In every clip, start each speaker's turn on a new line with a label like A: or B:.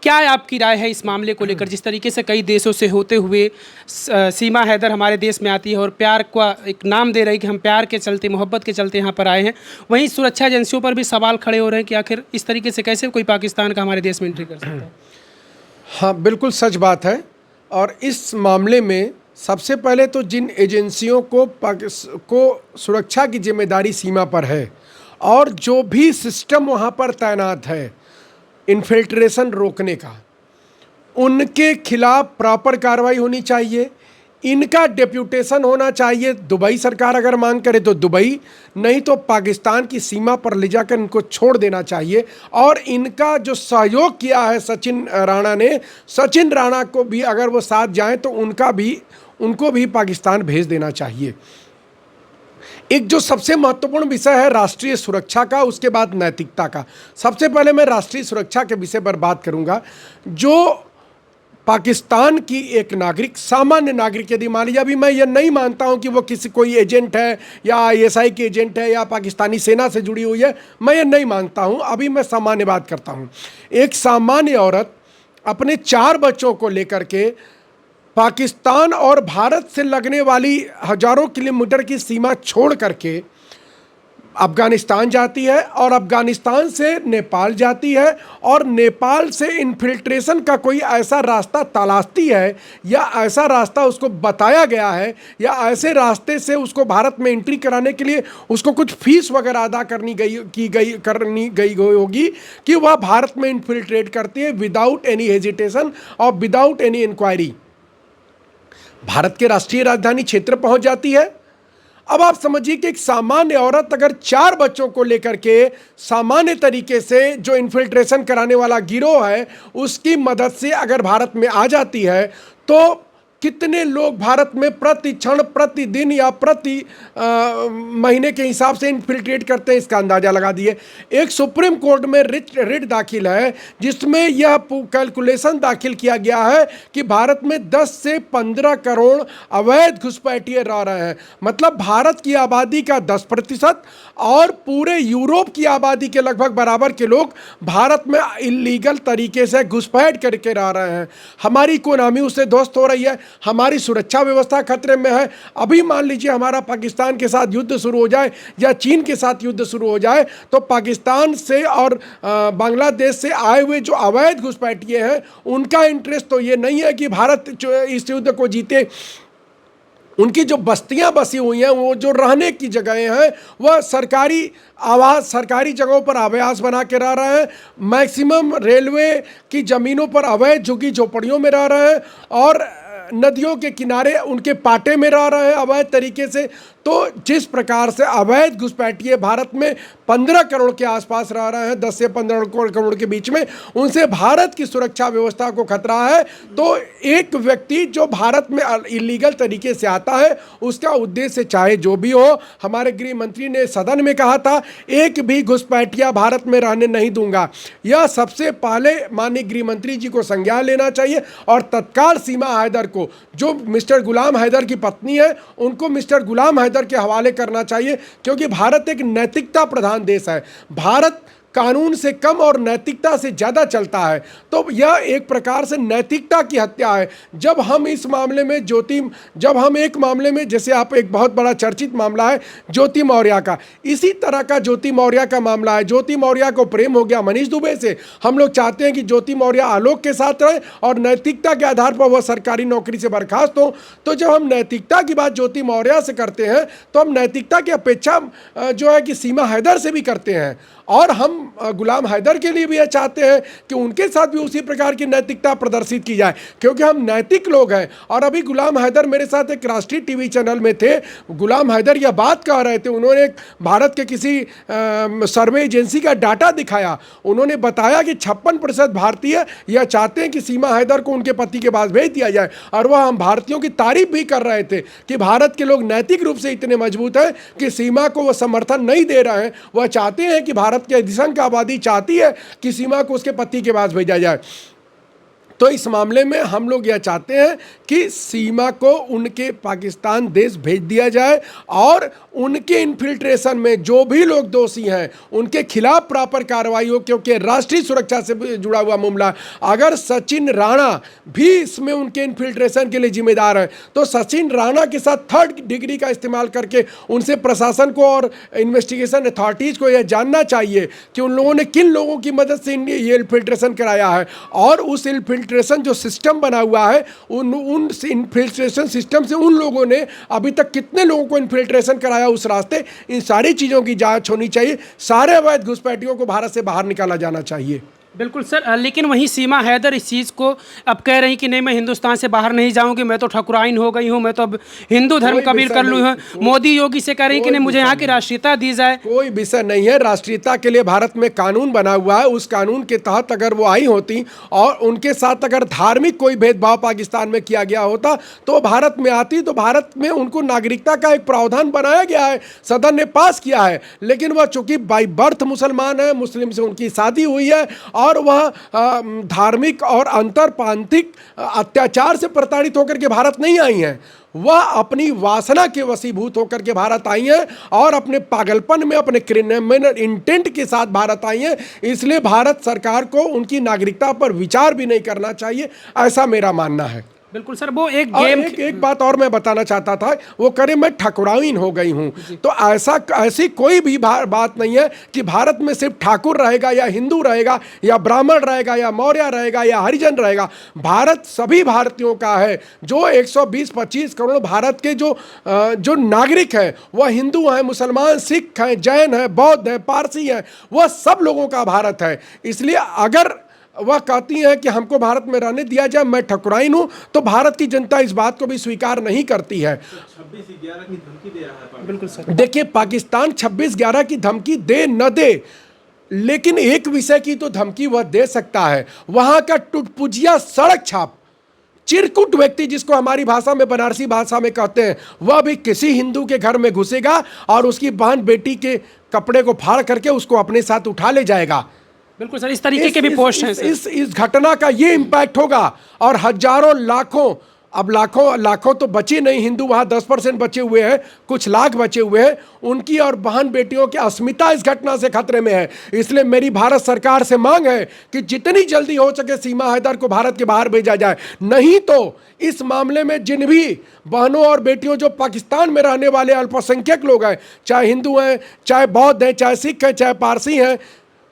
A: क्या आपकी राय है इस मामले को लेकर, जिस तरीके से कई देशों से होते हुए सीमा हैदर हमारे देश में आती है और प्यार का एक नाम दे रही कि हम प्यार के चलते, मोहब्बत के चलते यहाँ पर आए हैं, वहीं सुरक्षा एजेंसियों पर भी सवाल खड़े हो रहे हैं कि आखिर इस तरीके से कैसे कोई पाकिस्तान का हमारे देश में एंट्री कर सकता है।
B: हाँ, बिल्कुल सच बात है। और इस मामले में सबसे पहले तो जिन एजेंसियों को सुरक्षा की जिम्मेदारी सीमा पर है और जो भी सिस्टम वहाँ पर तैनात है इन्फिल्ट्रेशन रोकने का, उनके खिलाफ प्रॉपर कार्रवाई होनी चाहिए। इनका डेप्यूटेशन होना चाहिए, दुबई सरकार अगर मांग करे तो दुबई, नहीं तो पाकिस्तान की सीमा पर ले जाकर इनको छोड़ देना चाहिए। और इनका जो सहयोग किया है सचिन राणा ने, सचिन राणा को भी अगर वो साथ जाएं तो उनको भी पाकिस्तान भेज देना चाहिए। एक जो सबसे महत्वपूर्ण विषय है राष्ट्रीय सुरक्षा का, उसके बाद नैतिकता का। सबसे पहले मैं राष्ट्रीय सुरक्षा के विषय पर बात करूंगा। जो पाकिस्तान की एक नागरिक, सामान्य नागरिक, यदि मान लीजिए, अभी मैं ये नहीं मानता हूं कि वो कोई एजेंट है या आईएसआई की एजेंट है या पाकिस्तानी सेना से जुड़ी हुई है, मैं ये नहीं मानता हूं, अभी मैं सामान्य बात करता हूं। एक सामान्य औरत अपने 4 बच्चों को लेकर के पाकिस्तान और भारत से लगने वाली हजारों किलोमीटर की सीमा छोड़ करके अफगानिस्तान जाती है और अफगानिस्तान से नेपाल जाती है और नेपाल से इन्फिल्ट्रेशन का कोई ऐसा रास्ता तलाशती है या ऐसा रास्ता उसको बताया गया है या ऐसे रास्ते से उसको भारत में एंट्री कराने के लिए उसको कुछ फीस वगैरह अदा करनी गई होगी कि वह भारत में इन्फिल्ट्रेट करती है विदाउट एनी हेजिटेशन और विदाउट एनी इंक्वायरी। भारत के राष्ट्रीय राजधानी क्षेत्र पहुंच जाती है। अब आप समझिए कि एक सामान्य औरत अगर 4 बच्चों को लेकर के सामान्य तरीके से जो इन्फिल्ट्रेशन कराने वाला गिरोह है उसकी मदद से अगर भारत में आ जाती है तो कितने लोग भारत में प्रति क्षण, प्रतिदिन या प्रति महीने के हिसाब से इन्फिल्ट्रेट करते हैं, इसका अंदाजा लगा दिए। एक सुप्रीम कोर्ट में रिट दाखिल है जिसमें यह कैलकुलेशन दाखिल किया गया है कि भारत में 10 से 15 करोड़ अवैध घुसपैठिए रह रहे हैं। मतलब भारत की आबादी का 10% और पूरे यूरोप की आबादी के लगभग बराबर के लोग भारत में इलीगल तरीके से घुसपैठ करके रह रहे हैं। हमारी इकोनॉमी उससे ध्वस्त हो रही है, हमारी सुरक्षा व्यवस्था खतरे में है। अभी मान लीजिए हमारा पाकिस्तान के साथ युद्ध शुरू हो जाए या चीन के साथ युद्ध शुरू हो जाए तो पाकिस्तान से और बांग्लादेश से आए हुए जो अवैध घुसपैठिए हैं उनका इंटरेस्ट तो ये नहीं है कि भारत इस युद्ध को जीते। उनकी जो बस्तियां बसी हुई हैं, वो जो रहने की जगहें हैं, वह सरकारी आवास, सरकारी जगहों पर आवास बना के रह रहे हैं। मैक्सिमम रेलवे की ज़मीनों पर अवैध झुग्गी झोपड़ियों में रह रहे हैं और नदियों के किनारे उनके पाटे में रह रहे हैं अवैध तरीके से। तो जिस प्रकार से अवैध घुसपैठिए भारत में 15 करोड़ के आसपास रह रहे हैं, 10 से 15 करोड़ के बीच में, उनसे भारत की सुरक्षा व्यवस्था को खतरा है। तो एक व्यक्ति जो भारत में इलीगल तरीके से आता है उसका उद्देश्य चाहे जो भी हो, हमारे गृह मंत्री ने सदन में कहा था एक भी घुसपैठिया भारत में रहने नहीं दूंगा। यह सबसे पहले माननीय गृह मंत्री जी को संज्ञान लेना चाहिए और तत्काल सीमा हैदर को, जो मिस्टर गुलाम हैदर की पत्नी है, उनको मिस्टर गुलाम हैदर के हवाले करना चाहिए। क्योंकि भारत एक नैतिकता प्रधान देश है, भारत कानून से कम और नैतिकता से ज़्यादा चलता है। तो यह एक प्रकार से नैतिकता की हत्या है। जब हम एक मामले में जैसे आप, एक बहुत बड़ा चर्चित मामला है ज्योति मौर्य का, इसी तरह का ज्योति मौर्य का मामला है। ज्योति मौर्य को प्रेम हो गया मनीष दुबे से। हम लोग चाहते हैं कि ज्योति मौर्य आलोक के साथ रहे और नैतिकता के आधार पर वह सरकारी नौकरी से बर्खास्त हो। तो जब हम नैतिकता की बात ज्योति मौर्य से करते हैं तो हम नैतिकता की अपेक्षा जो है कि सीमा हैदर से भी करते हैं। और हम गुलाम हैदर के लिए भी यह चाहते हैं कि उनके साथ भी उसी प्रकार की नैतिकता प्रदर्शित की जाए, क्योंकि हम नैतिक लोग हैं। और अभी गुलाम हैदर मेरे साथ एक राष्ट्रीय टीवी चैनल में थे। गुलाम हैदर यह बात कह रहे थे, उन्होंने एक भारत के किसी सर्वे एजेंसी का डाटा दिखाया। उन्होंने बताया कि 56% भारतीय यह चाहते हैं कि सीमा हैदर को उनके पति के पास भेज दिया जाए। और वह हम भारतीयों की तारीफ भी कर रहे थे कि भारत के लोग नैतिक रूप से इतने मजबूत हैं कि सीमा को वह समर्थन नहीं दे रहे हैं। वह चाहते हैं कि भारत की अधिसंख्य आबादी चाहती है कि सीमा को उसके पति के पास भेजा जाए। तो इस मामले में हम लोग यह चाहते हैं कि सीमा को उनके पाकिस्तान देश भेज दिया जाए और उनके इन्फिल्ट्रेशन में जो भी लोग दोषी हैं उनके खिलाफ प्रॉपर कार्रवाई हो, क्योंकि राष्ट्रीय सुरक्षा से जुड़ा हुआ मामला। अगर सचिन राणा भी इसमें उनके इन्फिल्ट्रेशन के लिए जिम्मेदार है तो सचिन राणा के साथ थर्ड डिग्री का इस्तेमाल करके उनसे प्रशासन को और इन्वेस्टिगेशन अथॉरिटीज़ को यह जानना चाहिए कि उन लोगों ने किन लोगों की मदद से ये इन्फिल्ट्रेशन कराया है, और उस इन्फिल्ट्रेशन जो सिस्टम बना हुआ है उन इन्फिल्ट्रेशन सिस्टम से उन लोगों ने अभी तक कितने लोगों को इन्फिल्ट्रेशन कराया उस रास्ते, इन सारी चीज़ों की जांच होनी चाहिए। सारे अवैध घुसपैठियों को भारत से बाहर निकाला जाना चाहिए।
A: बिल्कुल सर, लेकिन वहीं सीमा हैदर इस चीज़ को अब कह रही कि नहीं, मैं हिंदुस्तान से बाहर नहीं जाऊंगी, मैं तो ठकुराइन हो गई हूं, मैं तो अब हिंदू धर्म कबील कर लूँ हूँ। मोदी योगी से कह रही कि नहीं, मुझे यहाँ की राष्ट्रीयता दी जाए।
B: कोई विषय नहीं है, राष्ट्रीयता के लिए भारत में कानून बना हुआ है, उस कानून के तहत अगर वो आई होती और उनके साथ अगर धार्मिक कोई भेदभाव पाकिस्तान में किया गया होता तो भारत में आती, तो भारत में उनको नागरिकता का एक प्रावधान बनाया गया है, सदन ने पास किया है। लेकिन वह चूंकि बाई बर्थ मुसलमान है, मुस्लिम से उनकी शादी हुई है और वह धार्मिक और अंतरपांथिक अत्याचार से प्रताड़ित होकर के भारत नहीं आई हैं, वह अपनी वासना के वशीभूत होकर के भारत आई हैं और अपने पागलपन में, अपने क्रिमिनल इंटेंट के साथ भारत आई हैं। इसलिए भारत सरकार को उनकी नागरिकता पर विचार भी नहीं करना चाहिए, ऐसा मेरा मानना है।
A: बिल्कुल सर, वो एक गेम
B: एक बात और मैं बताना चाहता था, वो करे मैं ठकुराइन हो गई हूं, तो ऐसी कोई भी बात नहीं है कि भारत में सिर्फ ठाकुर रहेगा या हिंदू रहेगा या ब्राह्मण रहेगा या मौर्य रहेगा या हरिजन रहेगा। भारत सभी भारतीयों का है। जो 120-25 करोड़ भारत के जो नागरिक हैं, वह हिंदू हैं, मुसलमान, सिख हैं, जैन हैं, बौद्ध हैं, पारसी हैं, वह सब लोगों का भारत है। इसलिए अगर वह कहती हैं कि हमको भारत में रहने दिया जाए, मैं ठकुराइन हूं, तो भारत की जनता इस बात को भी स्वीकार नहीं करती है।
C: 26/11 की धमकी दे रहा है।
A: बिल्कुल सर,
B: देखिए, पाकिस्तान 26/11 की धमकी दे न दे, लेकिन एक विषय की तो धमकी वह दे सकता है, वहां का टुटपुजिया सड़क छाप चिरकुट व्यक्ति, जिसको हमारी भाषा में, बनारसी भाषा में कहते हैं, वह भी किसी हिंदू के घर में घुसेगा और उसकी बहन बेटी के कपड़े को फाड़ करके उसको अपने साथ उठा ले जाएगा।
A: बिल्कुल सर, इस तरीके के भी पोस्ट हैं सर।
B: इस घटना का ये इम्पैक्ट होगा और हजारों लाखों, अब लाखों तो बचे नहीं, हिंदू वहाँ 10% बचे हुए हैं, कुछ लाख बचे हुए हैं, उनकी और बहन बेटियों की अस्मिता इस घटना से खतरे में है। इसलिए मेरी भारत सरकार से मांग है कि जितनी जल्दी हो सके सीमा हैदर को भारत के बाहर भेजा जाए, नहीं तो इस मामले में जिन भी बहनों और बेटियों जो पाकिस्तान में रहने वाले अल्पसंख्यक लोग हैं, चाहे हिंदू हैं, चाहे बौद्ध हैं, चाहे सिख हैं, चाहे पारसी हैं,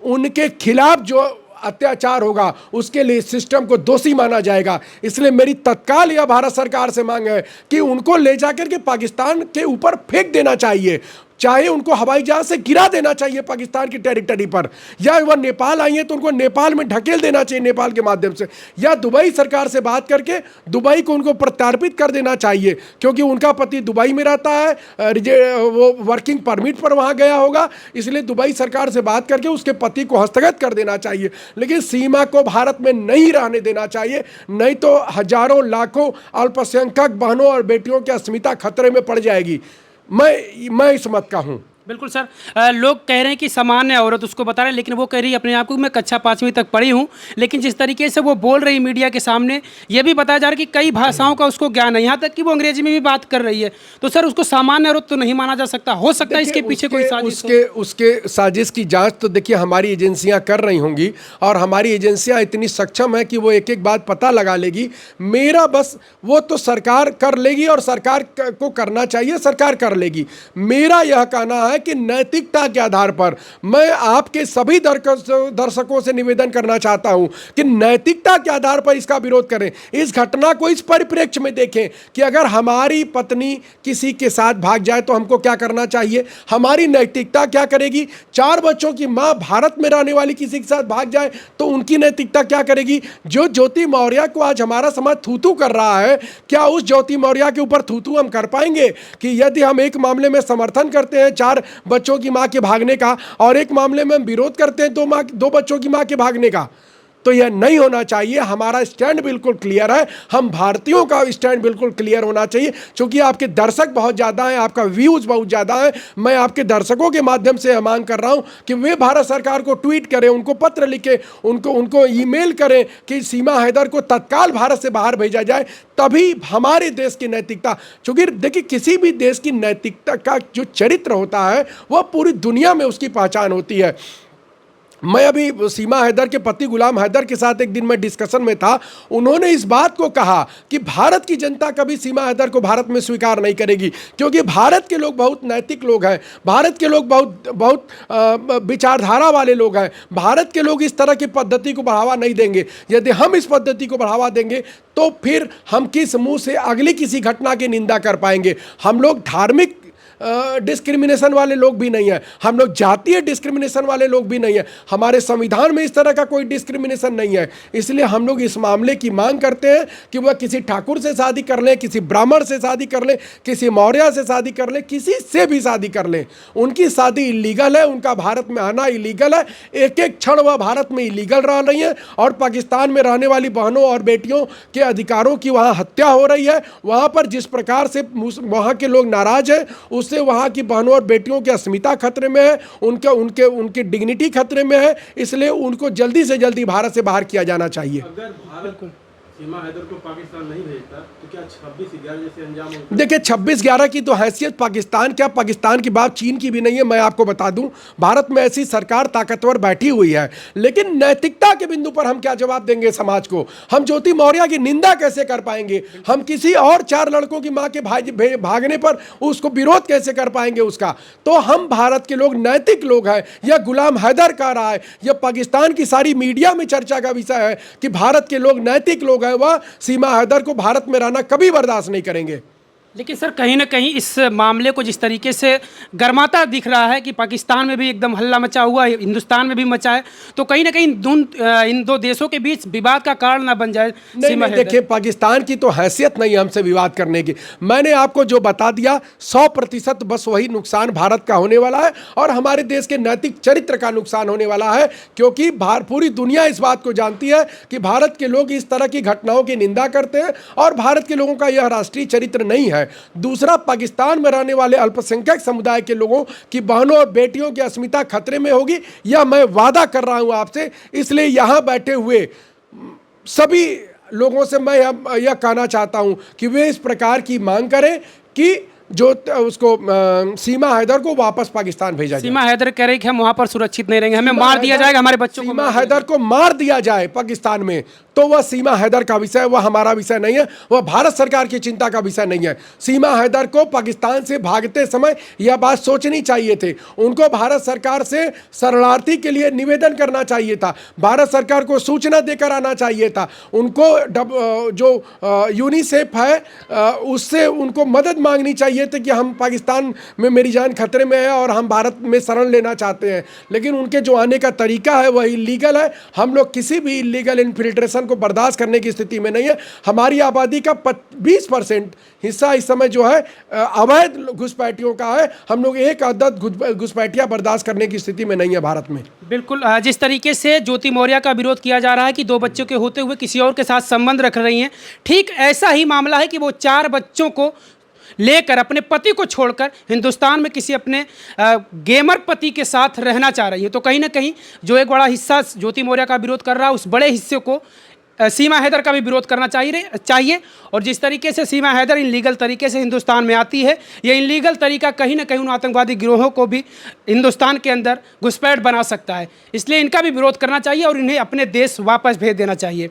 B: उनके खिलाफ जो अत्याचार होगा उसके लिए सिस्टम को दोषी माना जाएगा। इसलिए मेरी तत्काल यह भारत सरकार से मांग है कि उनको ले जाकर के पाकिस्तान के ऊपर फेंक देना चाहिए, चाहे उनको हवाई जहाज से गिरा देना चाहिए पाकिस्तान की टेरिटरी पर, या वह नेपाल आई है तो उनको नेपाल में ढकेल देना चाहिए नेपाल के माध्यम से, या दुबई सरकार से बात करके दुबई को उनको प्रत्यार्पित कर देना चाहिए, क्योंकि उनका पति दुबई में रहता है, वो वर्किंग परमिट पर वहाँ गया होगा, इसलिए दुबई सरकार से बात करके उसके पति को हस्तगत कर देना चाहिए। लेकिन सीमा को भारत में नहीं रहने देना चाहिए, नहीं तो हजारों लाखों अल्पसंख्यक बहनों और बेटियों की अस्मिता खतरे में पड़ जाएगी। मैं इस मत का हूं।
A: बिल्कुल सर, लोग कह रहे हैं कि सामान्य औरत उसको बता रहे हैं, लेकिन वो कह रही है अपने आप को मैं कक्षा 5वीं तक पढ़ी हूँ, लेकिन जिस तरीके से वो बोल रही मीडिया के सामने, ये भी बताया जा रहा है कि कई भाषाओं का उसको ज्ञान है, यहाँ तक कि वो अंग्रेजी में भी बात कर रही है। तो सर उसको सामान्य औरत तो नहीं माना जा सकता, हो सकता है इसके पीछे कोई साजिश
B: उसके साजिश की जांच तो देखिए हमारी एजेंसियां कर रही होंगी, और हमारी एजेंसियां इतनी सक्षम है कि वो एक एक बात पता लगा लेगी। मेरा बस वो तो सरकार कर लेगी और सरकार को करना चाहिए, सरकार कर लेगी। मेरा यह कहना है कि नैतिकता के आधार पर मैं आपके सभी दर्शकों से निवेदन करना चाहता हूं कि नैतिकता के आधार पर इसका विरोध करें। इस घटना को इस परिप्रेक्ष्य में देखें कि अगर हमारी पत्नी किसी के साथ भाग जाए तो हमको क्या करना चाहिए, हमारी नैतिकता क्या करेगी। 4 बच्चों की मां भारत में रहने वाली किसी के साथ भाग जाए तो उनकी नैतिकता क्या करेगी। जो ज्योति मौर्य को आज हमारा समाज थूथू कर रहा है, क्या उस ज्योति मौर्य के ऊपर थूथू हम कर पाएंगे कि यदि हम एक मामले में समर्थन करते हैं 4 बच्चों की मां के भागने का और एक मामले में हम विरोध करते हैं 2 बच्चों की मां के भागने का, तो यह नहीं होना चाहिए। हमारा स्टैंड बिल्कुल क्लियर है, हम भारतीयों का स्टैंड बिल्कुल क्लियर होना चाहिए। क्योंकि आपके दर्शक बहुत ज़्यादा हैं, आपका व्यूज़ बहुत ज़्यादा है, मैं आपके दर्शकों के माध्यम से मांग कर रहा हूं कि वे भारत सरकार को ट्वीट करें, उनको पत्र लिखें, उनको ईमेल करें कि सीमा हैदर को तत्काल भारत से बाहर भेजा जाए। तभी हमारे देश की नैतिकता, क्योंकि देखिए किसी भी देश की नैतिकता का जो चरित्र होता है वह पूरी दुनिया में उसकी पहचान होती है। मैं अभी सीमा हैदर के पति गुलाम हैदर के साथ एक दिन मैं डिस्कशन में था, उन्होंने इस बात को कहा कि भारत की जनता कभी सीमा हैदर को भारत में स्वीकार नहीं करेगी, क्योंकि भारत के लोग बहुत नैतिक लोग हैं, भारत के लोग बहुत विचारधारा वाले लोग हैं। भारत के लोग इस तरह की पद्धति को बढ़ावा नहीं देंगे। यदि हम इस पद्धति को बढ़ावा देंगे तो फिर हम किस मुंह से अगली किसी घटना की निंदा कर पाएंगे। हम लोग धार्मिक डिस्क्रिमिनेशन वाले लोग भी नहीं है, हम लोग जातीय डिस्क्रिमिनेशन वाले लोग भी नहीं है, हमारे संविधान में इस तरह का कोई डिस्क्रिमिनेशन नहीं है। इसलिए हम लोग इस मामले की मांग करते हैं कि वह किसी ठाकुर से शादी कर लें, किसी ब्राह्मण से शादी कर लें, किसी मौर्य से शादी कर लें, किसी से भी शादी कर लें, उनकी शादी इलीगल है, उनका भारत में आना इलीगल है। एक एक क्षण वह भारत में इलीगल रह रही है और पाकिस्तान में रहने वाली बहनों और बेटियों के अधिकारों की वहाँ हत्या हो रही है। वहाँ पर जिस प्रकार से वहाँ के लोग नाराज हैं, उससे वहाँ की बहनों और बेटियों की अस्मिता खतरे में है, उनकी डिग्निटी खतरे में है। इसलिए उनको जल्दी से जल्दी भारत से बाहर किया जाना चाहिए।
C: अगर भारत सीमा हैदर को पाकिस्तान नहीं भेजता तो क्या 26/11 जैसे अंजाम होगा?
B: देखिए 26/11 की तो हैसियत पाकिस्तान, क्या पाकिस्तान की बात चीन की भी नहीं है। मैं आपको बता दूं, भारत में ऐसी सरकार ताकतवर बैठी हुई है, लेकिन नैतिकता के बिंदु पर हम क्या जवाब देंगे समाज को? हम ज्योति मौर्य की निंदा कैसे कर पाएंगे? हम किसी और 4 लड़कों की मां के भागने पर उसको विरोध कैसे कर पाएंगे उसका? तो हम भारत के लोग नैतिक लोग हैं। यह गुलाम हैदर कह रहा है, यह पाकिस्तान की सारी मीडिया में चर्चा का विषय है कि भारत के लोग नैतिक लोग हैं, वह सीमा हैदर को भारत में रहना कभी बर्दाश्त नहीं करेंगे।
A: लेकिन सर कहीं ना कहीं इस मामले को जिस तरीके से गर्माता दिख रहा है कि पाकिस्तान में भी एकदम हल्ला मचा हुआ है, हिंदुस्तान में भी मचा है, तो कहीं ना कहीं इन दो देशों के बीच विवाद का कारण ना बन जाए।
B: नहीं, देखिए पाकिस्तान की तो हैसियत नहीं हमसे विवाद करने की। मैंने आपको जो बता दिया 100% बस वही नुकसान भारत का होने वाला है और हमारे देश के नैतिक चरित्र का नुकसान होने वाला है, क्योंकि पूरी दुनिया इस बात को जानती है कि भारत के लोग इस तरह की घटनाओं की निंदा करते हैं और भारत के लोगों का यह राष्ट्रीय चरित्र नहीं है। दूसरा, पाकिस्तान में रहने वाले अल्पसंख्यक समुदाय के लोगों की बहनों और बेटियों की अस्मिता खतरे में होगी, यह मैं वादा कर रहा हूं आपसे। इसलिए यहां बैठे हुए सभी लोगों से मैं यह कहना चाहता हूं कि वे इस प्रकार की मांग करें कि जो उसको सीमा हैदर को वापस पाकिस्तान भेजा जाए।
A: सीमा हैदर कह रही कि हम वहां पर सुरक्षित नहीं रहेंगे, हमें मार दिया जाएगा, हमारे बच्चों को
B: सीमा हैदर को मार दिया जाए पाकिस्तान में, तो वह सीमा हैदर का विषय, वह हमारा विषय नहीं है, वह भारत सरकार की चिंता का विषय नहीं है। सीमा हैदर को पाकिस्तान से भागते समय यह बात सोचनी चाहिए थी, उनको भारत सरकार से शरणार्थी के लिए निवेदन करना चाहिए था, भारत सरकार को सूचना देकर आना चाहिए था, उनको जो यूनिसेफ है उससे उनको मदद मांगनी चाहिए थी कि हम पाकिस्तान में मेरी जान खतरे में है और हम भारत में शरण लेना चाहते हैं। लेकिन उनके जो आने का तरीका है वह इलीगल है। हम लोग किसी भी इलीगल इन्फिल्ट्रेशन को बर्दाश्त करने की स्थिति में नहीं है। हमारी आबादी का 20% हिस्सा इस समय जो है अवैध घुसपैठियों का है। हम लोग एक अदद घुसपैठियां बर्दाश्त करने की स्थिति में नहीं है भारत में।
A: बिल्कुल, जिस तरीके से ज्योति मौर्य का विरोध किया जा रहा है कि 2 बच्चों के होते हुए किसी और के साथ संबंध रख रही हैं, ठीक ऐसा ही मामला है कि वो 4 बच्चों को लेकर अपने पति को छोड़कर हिंदुस्तान में किसी अपने गेमर पति के साथ रहना चाह रही है। तो कहीं ना कहीं जो एक बड़ा हिस्सा ज्योति मौर्य का विरोध कर रहा है, उस बड़े हिस्से को सीमा हैदर का भी विरोध करना चाहिए। और जिस तरीके से सीमा हैदर इनलीगल तरीके से हिंदुस्तान में आती है, ये इनलीगल तरीका कहीं ना कहीं उन आतंकवादी गिरोहों को भी हिंदुस्तान के अंदर घुसपैठ बना सकता है। इसलिए इनका भी विरोध करना चाहिए और इन्हें अपने देश वापस भेज देना चाहिए।